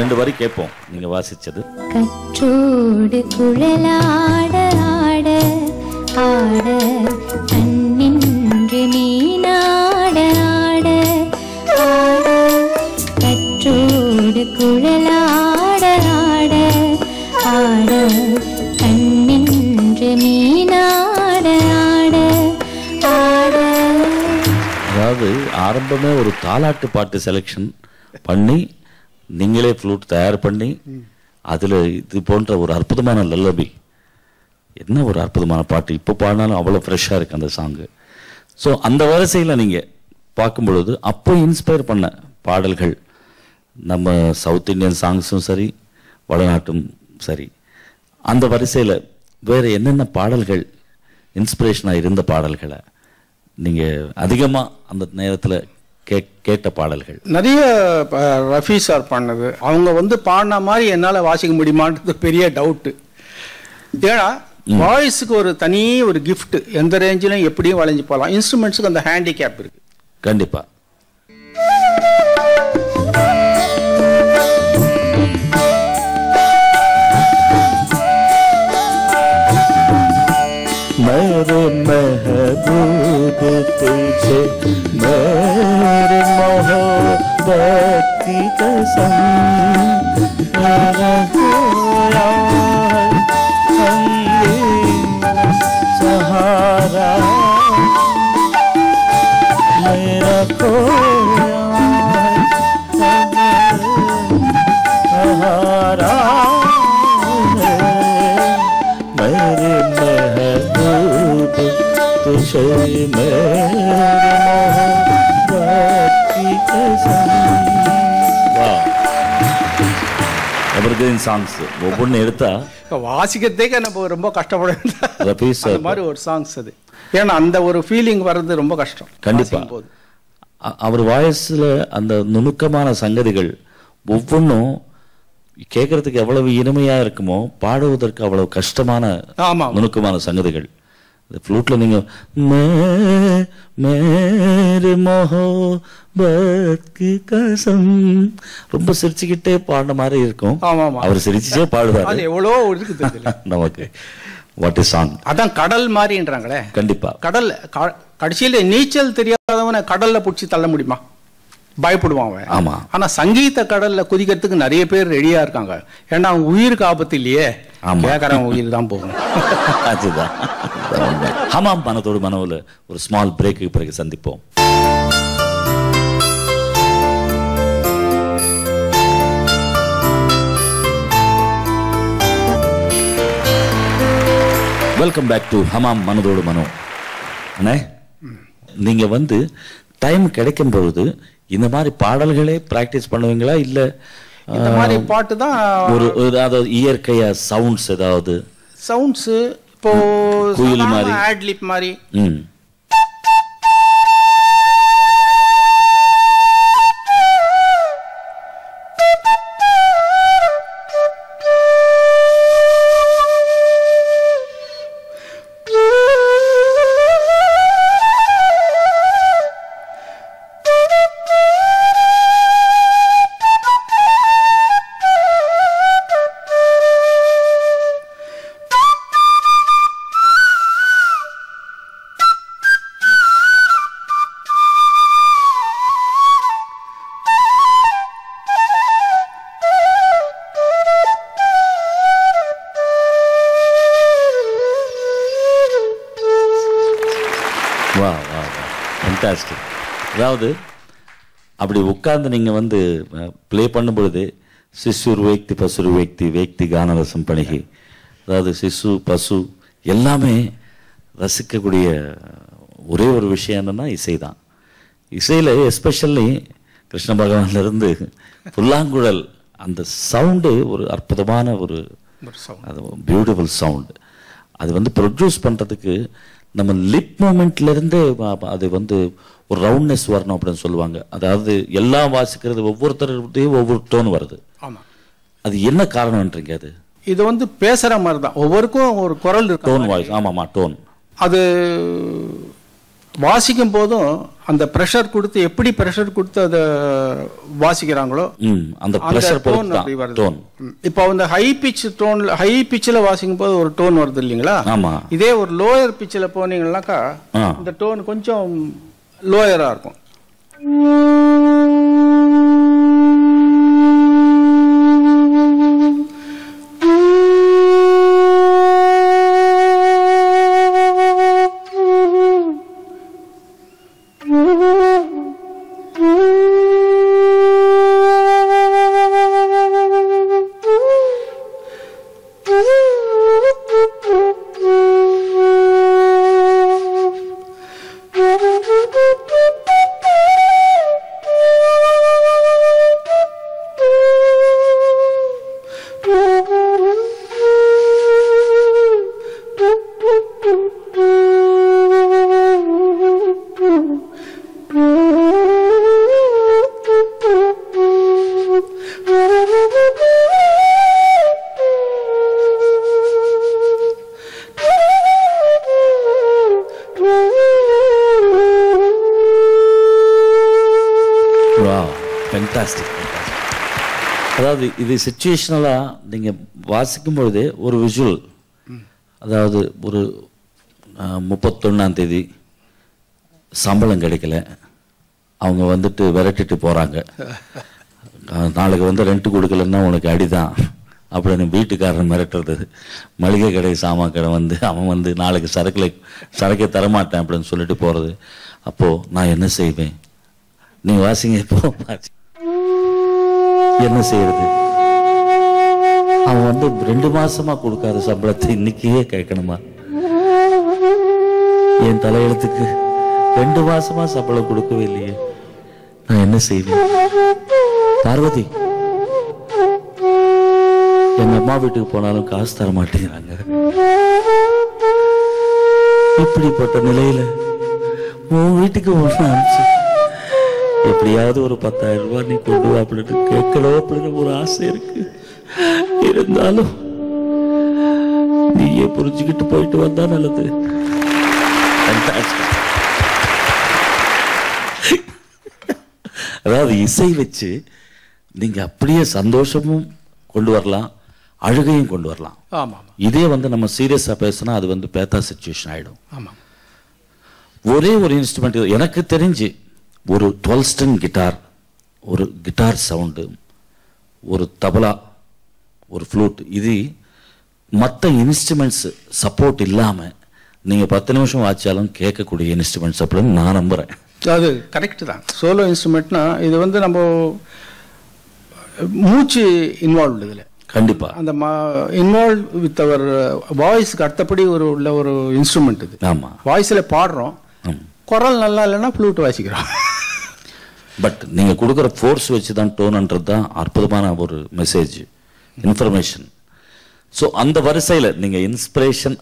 2 வரி கேட்போம் நீங்க வாசிச்சது. கற்றோடு குழலாட ஆட ஆட கண்ணின்று மீனாட ஆட ஆட கற்றோடு குழலாட ஆட ஆட கண்ணின்று மீனாட ஆட ஆட. அதாவது ஆரம்பமே ஒரு தாலாட்டு பாட்டு செலெக்ஷன் பண்ணி நீங்களே ஃப்ளூட் தயார் பண்ணி அதில் இது போன்ற ஒரு அற்புதமான லல்லபி, என்ன ஒரு அற்புதமான பாட்டு. இப்போ பாடினாலும் அவ்வளோ ஃப்ரெஷ்ஷாக இருக்குது அந்த சாங்கு. ஸோ அந்த வரிசையில் நீங்கள் பார்க்கும் பொழுது அப்போ இன்ஸ்பயர் பண்ண பாடல்கள் நம்ம சவுத் இந்தியன் சாங்ஸும் சரி வடநாட்டும் சரி, அந்த வரிசையில் வேறு என்னென்ன பாடல்கள் இன்ஸ்பிரேஷனாக இருந்த பாடல்களை நீங்கள் அதிகமாக அந்த நேரத்தில் கேட்ட பாடல்கள்? நிறைய ரஃபி சார் பண்ணது. அவங்க பாடின மாதிரி என்னால் வாசிக்க முடியுமான்றது பெரிய டவுட்டு. ஏன்னா வாய்ஸுக்கு ஒரு தனி ஒரு கிஃப்ட், எந்த ரேஞ்சிலும் எப்படியும் வளைஞ்சு போகலாம். இன்ஸ்ட்ருமெண்ட்ஸுக்கு அந்த ஹேண்டிகேப் இருக்கு. கண்டிப்பாக. मेरे महबूब तुझे मेरे मोहब्बत की कसम, मेरा खोया सहारा, मेरा खोया सहारा, मेरे महबूब तुझे मेरे मोहब्बत की कसम. எவர்கிரீன் சாங்ஸ் ஒவ்வொன்று எடுத்தா வாசிக்கிறதுக்கே நம்ம ரொம்ப கஷ்டப்படும். ரஃபி சார் மாதிரி ஒரு சாங்ஸ் அது. ஏன்னா அந்த ஒரு ஃபீலிங் வர்றது ரொம்ப கஷ்டம். கண்டிப்பாக அவர் வாய்ஸில் அந்த நுணுக்கமான சங்கதிகள் ஒவ்வொன்றும் கேட்கறதுக்கு எவ்வளவு இனிமையாக இருக்குமோ பாடுவதற்கு அவ்வளவு கஷ்டமான நுணுக்கமான சங்கதிகள். ஃப்ளூட்டில் நீங்கள் மேரே மொஹப்பத் கி கஸம் ரொம்ப சிரிச்சுக்கிட்டே பாடின மாதிரி இருக்கும். அவர் சிரிச்சுட்டே பாடுவார். எவ்வளோ இருக்குது நமக்கு. What is song? அதான் கடல் மாதிரின்றாங்களே. கண்டிப்பா. கடல் கடைசியில் நீச்சல் தெரியாதவனை கடல்ல பிடிச்சி தள்ள முடியுமா? பயப்படுவான். ஆமா. ஆனா சங்கீத கடல்ல குதிக்கிறதுக்கு நிறைய பேர் ரெடியா இருக்காங்க. ஏன்னா அவங்க உயிருக்கு ஆபத்து இல்லையே, கேட்கறவங்க உயிர் தான் போகும். அதுதான். ஹமாம் மனதோடு மனோல ஒரு ஸ்மால் பிரேக்கு பிறகு சந்திப்போம். வெல்கம் பேக் டு ஹமாம் மனதோடு மனோ. அண்ணே, நீங்க டைம் கிடைக்கும் பொழுது இந்த மாதிரி பாடல்களே பிராக்டிஸ் பண்ணுவீங்களா, இல்ல இந்த மாதிரி பாட்டு தான் ஒரு அதாவது இயற்கையா சவுண்ட்ஸ், ஏதாவது சவுண்ட்ஸ் இப்போ குயில் மாதிரி, ஆட் லிப் மாதிரி. அதாவது அப்படி உட்கார்ந்து நீங்க பிளே பண்ணும் பொழுது சிசுர் வேக்தி பசுரு வேக்தி வேக்தி கானரசம் பணிகி, அதாவது சிசு பசு எல்லாமே ரசிக்கக்கூடிய ஒரே ஒரு விஷயம் என்னன்னா இசை தான். இசையில் எஸ்பெஷல்லி கிருஷ்ண பகவான்லேருந்து புல்லாங்குழல் அந்த சவுண்டு ஒரு அற்புதமான ஒரு பியூட்டிஃபுல் சவுண்டு. அது ப்ரொடியூஸ் பண்ணுறதுக்கு நம்ம லிப் மூமெண்ட்லேருந்தே அது ஒரு ரவுண்ட்னஸ் வரணும் அப்படின்னு சொல்லுவாங்க. அதாவது எல்லாம் வாசிக்கிறது ஒவ்வொருத்தருடையும் ஒவ்வொரு டோன் வருது. அது என்ன காரணம்ன்றீங்க? அது இது பேசுகிற மாதிரி தான், ஒவ்வொருக்கும் ஒரு குரல் இருக்கு, டோன் வாய்ஸ். ஆமாம்மா, டோன். அது வாசிக்கும் போதும் அந்த ப்ரெஷர் கொடுத்து எப்படி ப்ரெஷர் கொடுத்து அதை வாசிக்கிறாங்களோ அந்த ப்ரெஷர் டோன் அப்படி வருது. இப்போ அந்த ஹை பிச்சில் வாசிக்கும் போது ஒரு டோன் வருது இல்லைங்களா? ஆமா. இதே ஒரு லோயர் பிச்சில் போனீங்கன்னாக்கா இந்த டோன் கொஞ்சம் லோயரா இருக்கும். அதாவது இது சிச்சுவேஷனலாக நீங்கள் வாசிக்கும் பொழுதே ஒரு விஷுவல், அதாவது ஒரு 31ஆம் தேதி சம்பளம் கிடைக்கல, அவங்க வந்துட்டு விரட்டிட்டு போகிறாங்க, நாளைக்கு வந்து ரெண்ட் கொடுக்கலன்னா உனக்கு அடிதான் அப்படின்னு வீட்டுக்காரன் மிரட்டுறது, மளிகை கடை சாமான் கடை வந்து அவன் வந்து நாளைக்கு சரக்கே தரமாட்டேன் அப்படின்னு சொல்லிட்டு போகிறது. அப்போது நான் என்ன செய்வேன்? நீங்கள் வாசிங்க. இப்போ என்ன செய்யறது? அவன் வந்து 2 மாசமா கொடுக்காத சம்பளத்தை இன்னைக்கே கேட்கணுமா? என் தலையெழுத்துக்கு 2 மாசமா சம்பளம் கொடுக்கவே இல்லையே, நான் என்ன செய்வேன்? பார்வதி, என் அம்மா வீட்டுக்கு போனாலும் காசு தர மாட்டேங்கிறாங்க. இப்படிப்பட்ட நிலையில உன் வீட்டுக்கு ஒன்று அனுப்பிச்சு எப்படியாவது ஒரு 10,000 ரூபாய் நீ கொண்டு வா அப்படின்னு கேட்கணும் அப்படின்னு ஒரு ஆசை இருக்கு. இருந்தாலும் நீயே புரிஞ்சுக்கிட்டு போயிட்டு வந்தா நல்லது. அதாவது இசை வச்சு நீங்க அப்படியே சந்தோஷமும் கொண்டு வரலாம், அழுகையும் கொண்டு வரலாம். இதே வந்து நம்ம சீரியஸா பேசினா அது வந்து பேத்தா சிச்சுவேஷன் ஆயிடும். ஒரே ஒரு இன்ஸ்ட்ருமெண்ட் எனக்கு தெரிஞ்சு, ஒரு 12 string கிட்டார், ஒரு கிட்டார் சவுண்டு, ஒரு தபலா, ஒரு ஃப்ளூட், இது மற்ற இன்ஸ்ட்ருமெண்ட்ஸ் சப்போர்ட் இல்லாமல் நீங்கள் 10 நிமிஷம் வாய்ச்சாலும் கேட்கக்கூடிய இன்ஸ்ட்ருமெண்ட்ஸ் அப்படின்னு நான் நம்புகிறேன். அது கரெக்டு தான். சோலோ இன்ஸ்ட்ருமெண்ட்னா இது வந்து நம்ம மூச்சு இன்வால்வ்டு இதில் கண்டிப்பாக அந்த இன்வால்வ் வித் அவர் வாய்ஸ்க்கு அடுத்தபடி உள்ள ஒரு இன்ஸ்ட்ருமெண்ட் இது. ஆமாம், வாய்ஸில் பாடுறோம், குரல் நல்லா இல்லைன்னா ஃப்ளூட் வாசிக்கிறோம். பட் நீங்கள் கொடுக்குற ஃபோர்ஸ் வச்சு தான் டோன்ன்றது தான் அற்புதமான ஒரு மெசேஜ், இன்ஃபர்மேஷன். ஸோ அந்த வரிசையில் நீங்கள் இன்ஸ்பிரேஷன்